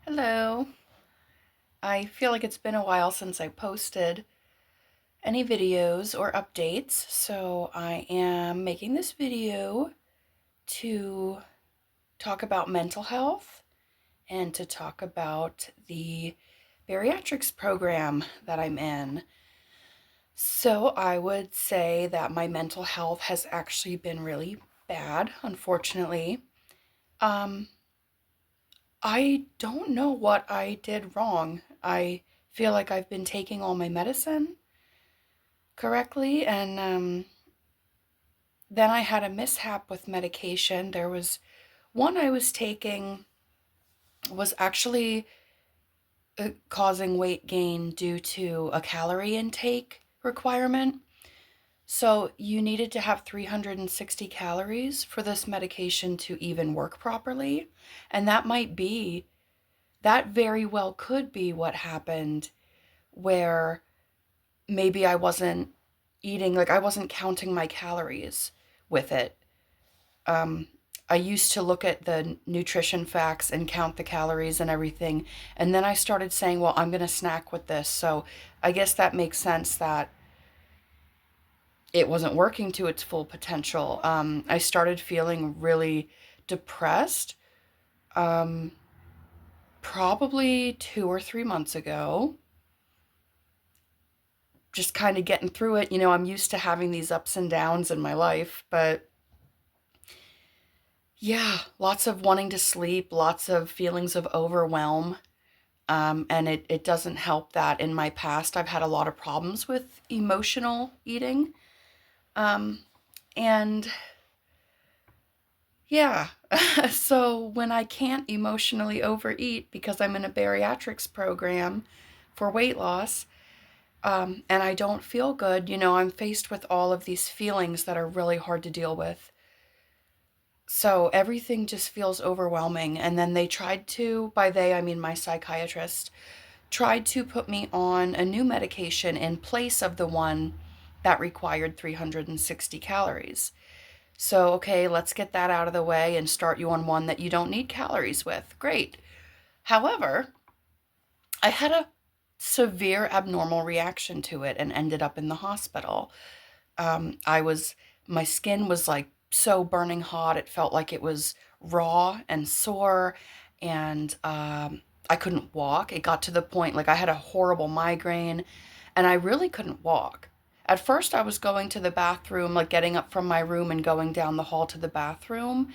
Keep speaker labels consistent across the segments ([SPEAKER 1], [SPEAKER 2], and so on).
[SPEAKER 1] Hello. I feel like it's been a while since I posted any videos or updates, so I am making this video to talk about mental health and to talk about the bariatrics program that I'm in. So I would say that my mental health has actually been really bad, unfortunately. Um, I don't know what I did wrong. I feel like I've been taking all my medicine correctly, and then I had a mishap with medication. There was one I was taking was actually causing weight gain due to a calorie intake requirement. So you needed to have 360 calories for this medication to even work properly. And that very well could be what happened, where maybe I wasn't eating, like I wasn't counting my calories with it. Um, I used to look at the nutrition facts and count the calories and everything. And then I started saying, well, I'm going to snack with this. So I guess that makes sense that it wasn't working to its full potential. I started feeling really depressed, um, probably 2 or 3 months ago. Just kind of getting through it. I'm used to having these ups and downs in my life, but yeah, lots of wanting to sleep, lots of feelings of overwhelm. And it doesn't help that in my past I've had a lot of problems with emotional eating. Um, and yeah, so when I can't emotionally overeat because I'm in a bariatrics program for weight loss, and I don't feel good, I'm faced with all of these feelings that are really hard to deal with. So everything just feels overwhelming. And then they tried to, by they, I mean my psychiatrist, tried to put me on a new medication in place of the one that required 360 calories. So, okay, let's get that out of the way and start you on one that you don't need calories with. Great. However, I had a severe abnormal reaction to it and ended up in the hospital. I was, my skin was like so burning hot. It felt like it was raw and sore, and I couldn't walk. It got to the point, like, I had a horrible migraine, and I really couldn't walk. At first, I was going to the bathroom, like getting up from my room and going down the hall to the bathroom,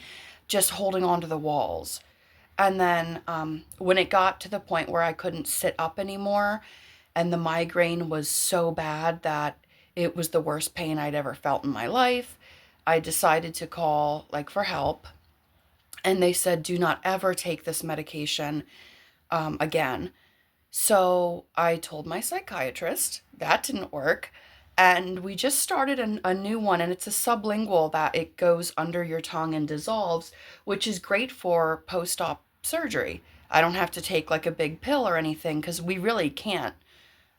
[SPEAKER 1] just holding on to the walls. And then when it got to the point where I couldn't sit up anymore, and the migraine was so bad that it was the worst pain I'd ever felt in my life, I decided to call like for help. And they said, do not ever take this medication again. So I told my psychiatrist that didn't work. And we just started a new one, and it's a sublingual that it goes under your tongue and dissolves, which is great for post op surgery. I don't have to take like a big pill or anything because we really can't.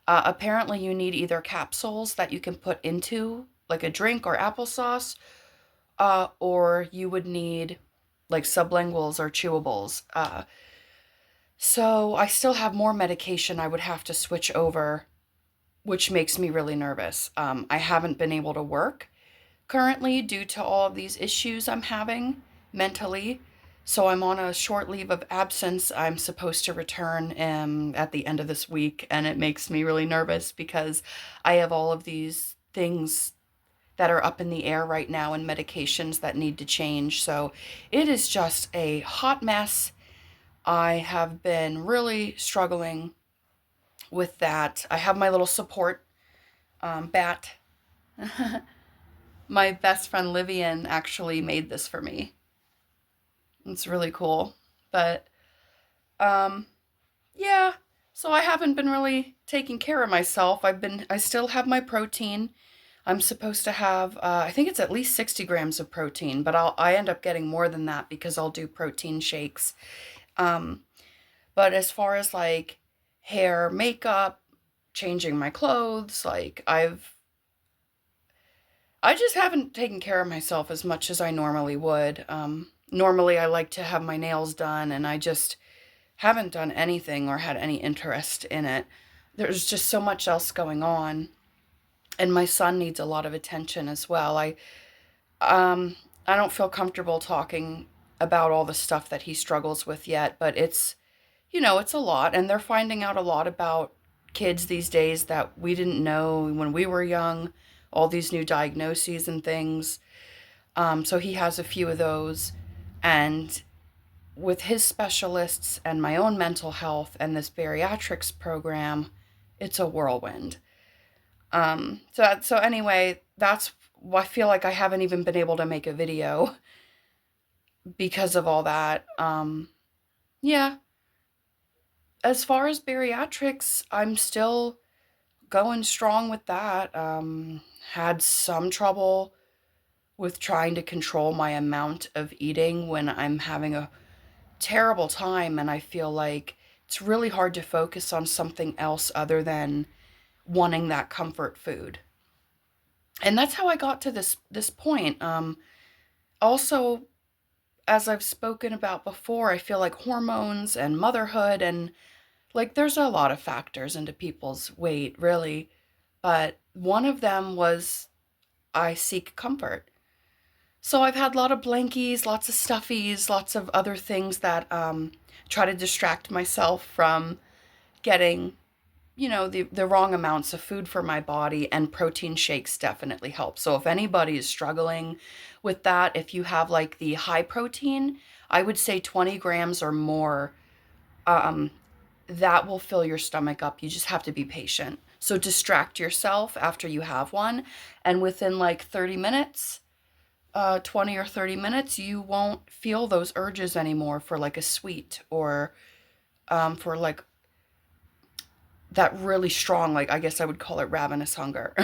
[SPEAKER 1] Apparently, you need either capsules that you can put into like a drink or applesauce, or you would need like sublinguals or chewables. So I still have more medication I would have to switch over, which makes me really nervous. I haven't been able to work currently due to all of these issues I'm having mentally. So I'm on a short leave of absence. I'm supposed to return at the end of this week, and it makes me really nervous because I have all of these things that are up in the air right now and medications that need to change. So it is just a hot mess. I have been really struggling with that. I have my little support bat. My best friend Livian actually made this for me. It's really cool. But um yeah, so I haven't been really taking care of myself. I still have my protein. I'm supposed to have I think it's at least 60 grams of protein, but I end up getting more than that because I'll do protein shakes. Um but as far as like hair, makeup, changing my clothes, like I just haven't taken care of myself as much as I normally would. Normally, I like to have my nails done, and I just haven't done anything or had any interest in it. There's just so much else going on. And my son needs a lot of attention as well. Um I don't feel comfortable talking about all the stuff that he struggles with yet, but it's a lot, and they're finding out a lot about kids these days that we didn't know when we were young, all these new diagnoses and things. So he has a few of those, and with his specialists and my own mental health and this bariatrics program, it's a whirlwind. So anyway, that's I feel like I haven't even been able to make a video because of all that. Yeah, as far as bariatrics, I'm still going strong with that. Had some trouble with trying to control my amount of eating when I'm having a terrible time, and I feel like it's really hard to focus on something else other than wanting that comfort food. And that's how I got to this point. Also, as I've spoken about before, I feel like hormones and motherhood and like there's a lot of factors into people's weight, really, but one of them was I seek comfort. So I've had a lot of blankies, lots of stuffies, lots of other things that try to distract myself from getting, the wrong amounts of food for my body, and protein shakes definitely help. So if anybody is struggling with that, if you have like the high protein, I would say 20 grams or more, um, that will fill your stomach up. You just have to be patient. So distract yourself after you have one, and within like 30 minutes, 20 or 30 minutes, you won't feel those urges anymore for like a sweet or for like that really strong, like I guess I would call it ravenous hunger.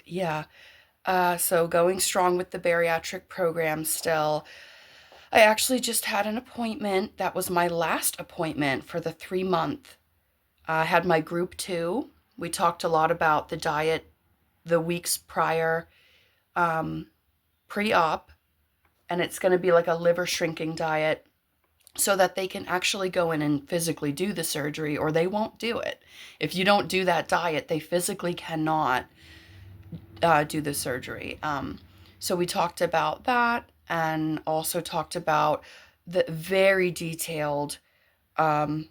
[SPEAKER 1] Yeah. So going strong with the bariatric program still. I actually just had an appointment. That was my last appointment for the 3 month. I had my group 2. We talked a lot about the diet the weeks prior, um, pre-op, and it's going to be like a liver shrinking diet so that they can actually go in and physically do the surgery, or they won't do it. If you don't do that diet, they physically cannot do the surgery. So we talked about that, and also talked about the very detailed um,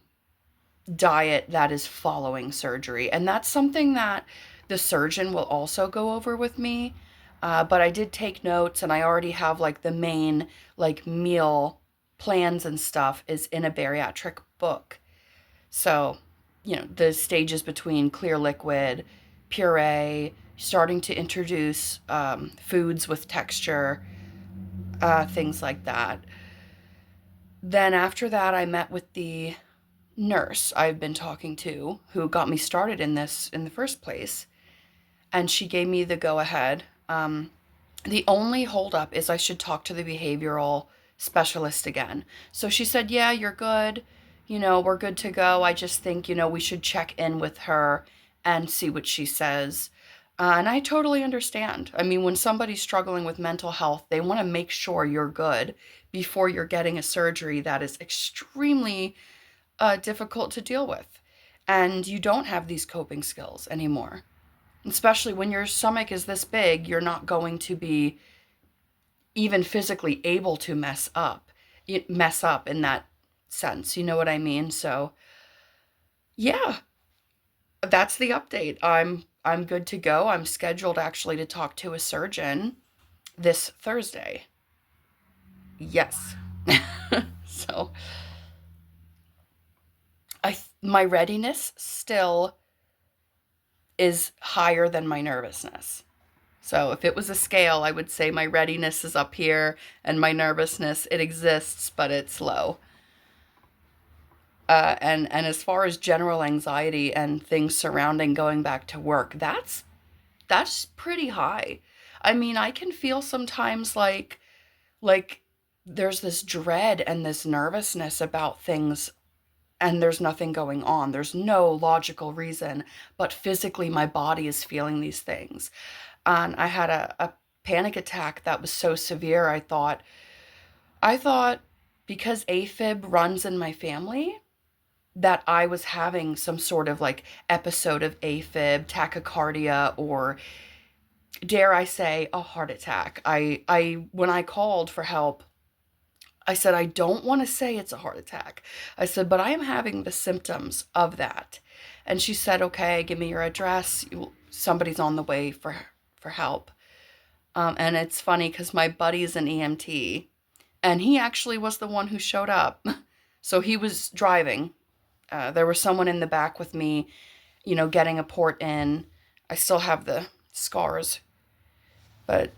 [SPEAKER 1] diet that is following surgery. And that's something that the surgeon will also go over with me. But I did take notes, and I already have like the main like meal plans and stuff is in a bariatric book. So, the stages between clear liquid, puree, starting to introduce foods with texture, things like that. Then after that, I met with the nurse I've been talking to who got me started in this in the first place, and she gave me the go ahead. The only holdup is I should talk to the behavioral specialist again. So she said, yeah, you're good. We're good to go. I just think, we should check in with her and see what she says. And I totally understand. I mean, when somebody's struggling with mental health, they want to make sure you're good before you're getting a surgery that is extremely difficult to deal with. And you don't have these coping skills anymore. Especially when your stomach is this big, you're not going to be even physically able to mess up in that sense. You know what I mean? So, yeah, that's the update. I'm good to go. I'm scheduled actually to talk to a surgeon this Thursday. Yes. So, my readiness still is higher than my nervousness. So if it was a scale, I would say my readiness is up here and my nervousness, it exists, but it's low. And as far as general anxiety and things surrounding going back to work, that's pretty high. I mean, I can feel sometimes like there's this dread and this nervousness about things, and there's nothing going on. There's no logical reason, but physically my body is feeling these things. And I had a panic attack that was so severe. I thought because AFib runs in my family, that I was having some sort of like episode of AFib, tachycardia, or dare I say a heart attack. I when I called for help, I said, I don't want to say it's a heart attack. I said, but I am having the symptoms of that. And she said, okay, give me your address. Somebody's on the way for help. And it's funny because my buddy's an EMT, and he actually was the one who showed up. So he was driving. There was someone in the back with me, getting a port in. I still have the scars, but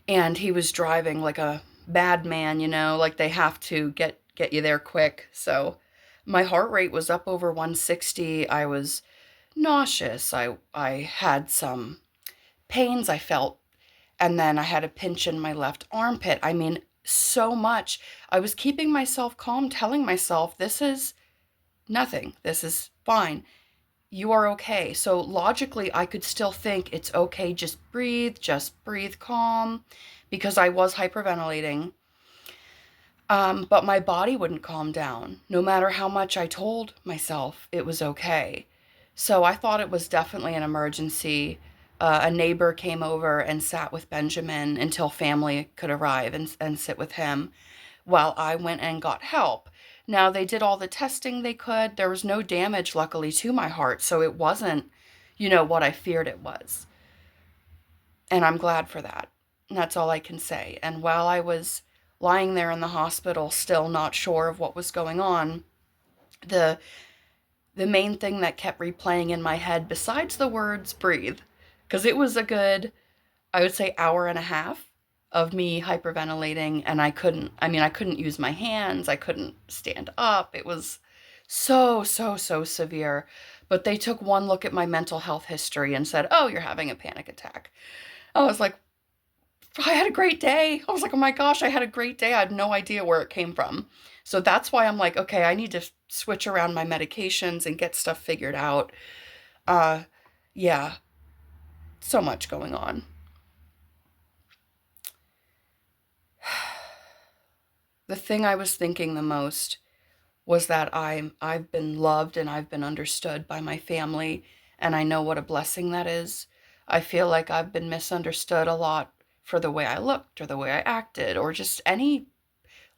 [SPEAKER 1] and he was driving like a bad man, like they have to get you there quick. So my heart rate was up over 160. I was nauseous. I had some pains I felt, and then I had a pinch in my left armpit. I mean, so much. I was keeping myself calm, telling myself, this is nothing. This is fine. You are okay. So logically, I could still think it's okay. Just breathe calm, because I was hyperventilating. But my body wouldn't calm down, no matter how much I told myself it was okay. So I thought it was definitely an emergency. A neighbor came over and sat with Benjamin until family could arrive and sit with him while I went and got help. Now, they did all the testing they could. There was no damage, luckily, to my heart, so it wasn't, what I feared it was. And I'm glad for that. And that's all I can say. And while I was lying there in the hospital, still not sure of what was going on, the main thing that kept replaying in my head, besides the words breathe, because it was a good, I would say, hour and a half of me hyperventilating, and I couldn't use my hands. I couldn't stand up. It was so, so, so severe. But they took one look at my mental health history and said, oh, you're having a panic attack. I was like, I had a great day. I was like, oh my gosh, I had a great day. I had no idea where it came from. So that's why I'm like, okay, I need to switch around my medications and get stuff figured out. Yeah, so much going on. The thing I was thinking the most was that I've been loved and I've been understood by my family, and I know what a blessing that is. I feel like I've been misunderstood a lot for the way I looked or the way I acted, or just any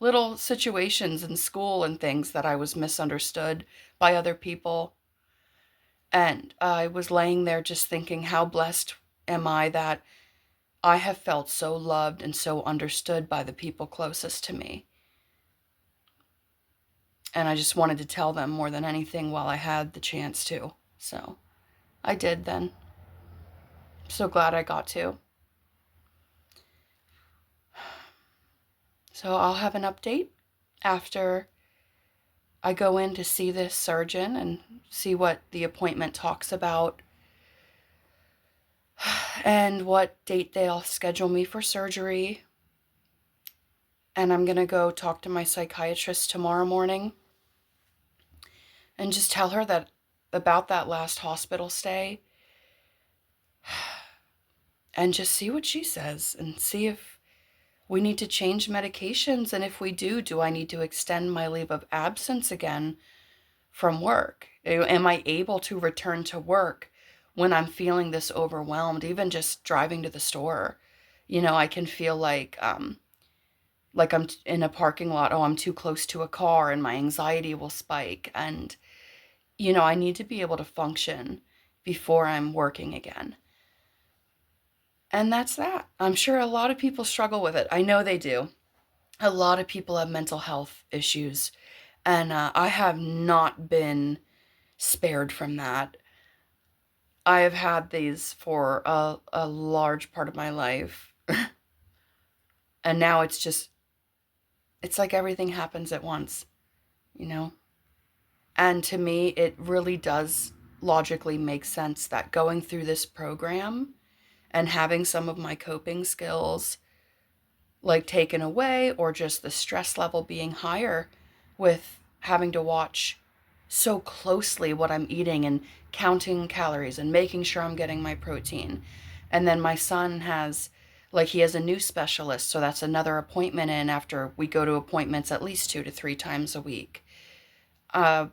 [SPEAKER 1] little situations in school and things that I was misunderstood by other people. And I was laying there just thinking, how blessed am I that I have felt so loved and so understood by the people closest to me. And I just wanted to tell them more than anything while I had the chance to. So I did then. So glad I got to. So I'll have an update after I go in to see this surgeon and see what the appointment talks about and what date they'll schedule me for surgery. And I'm going to go talk to my psychiatrist tomorrow morning and just tell her that about that last hospital stay, and just see what she says and see if we need to change medications. And if we do I need to extend my leave of absence again from work? Am I able to return to work when I'm feeling this overwhelmed? Even just driving to the store, I can feel like I'm in a parking lot. Oh, I'm too close to a car, and my anxiety will spike. And I need to be able to function before I'm working again. And that's that. I'm sure a lot of people struggle with it. I know they do. A lot of people have mental health issues, and I have not been spared from that. I have had these for a large part of my life. And now it's like everything happens at once, And to me, it really does logically make sense that going through this program and having some of my coping skills like taken away, or just the stress level being higher with having to watch so closely what I'm eating and counting calories and making sure I'm getting my protein. And then my son has Like he has a new specialist, so that's another appointment in after we go to appointments at least 2 to 3 times a week. Uh,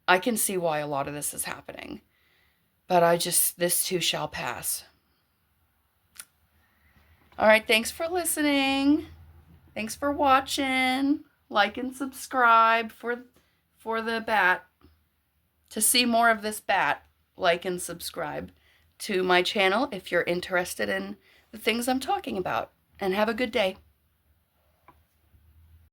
[SPEAKER 1] I can see why a lot of this is happening, but this too shall pass. All right, thanks for listening. Thanks for watching. Like and subscribe for the bat. To see more of this bat, like and subscribe to my channel if you're interested in the things I'm talking about. And have a good day.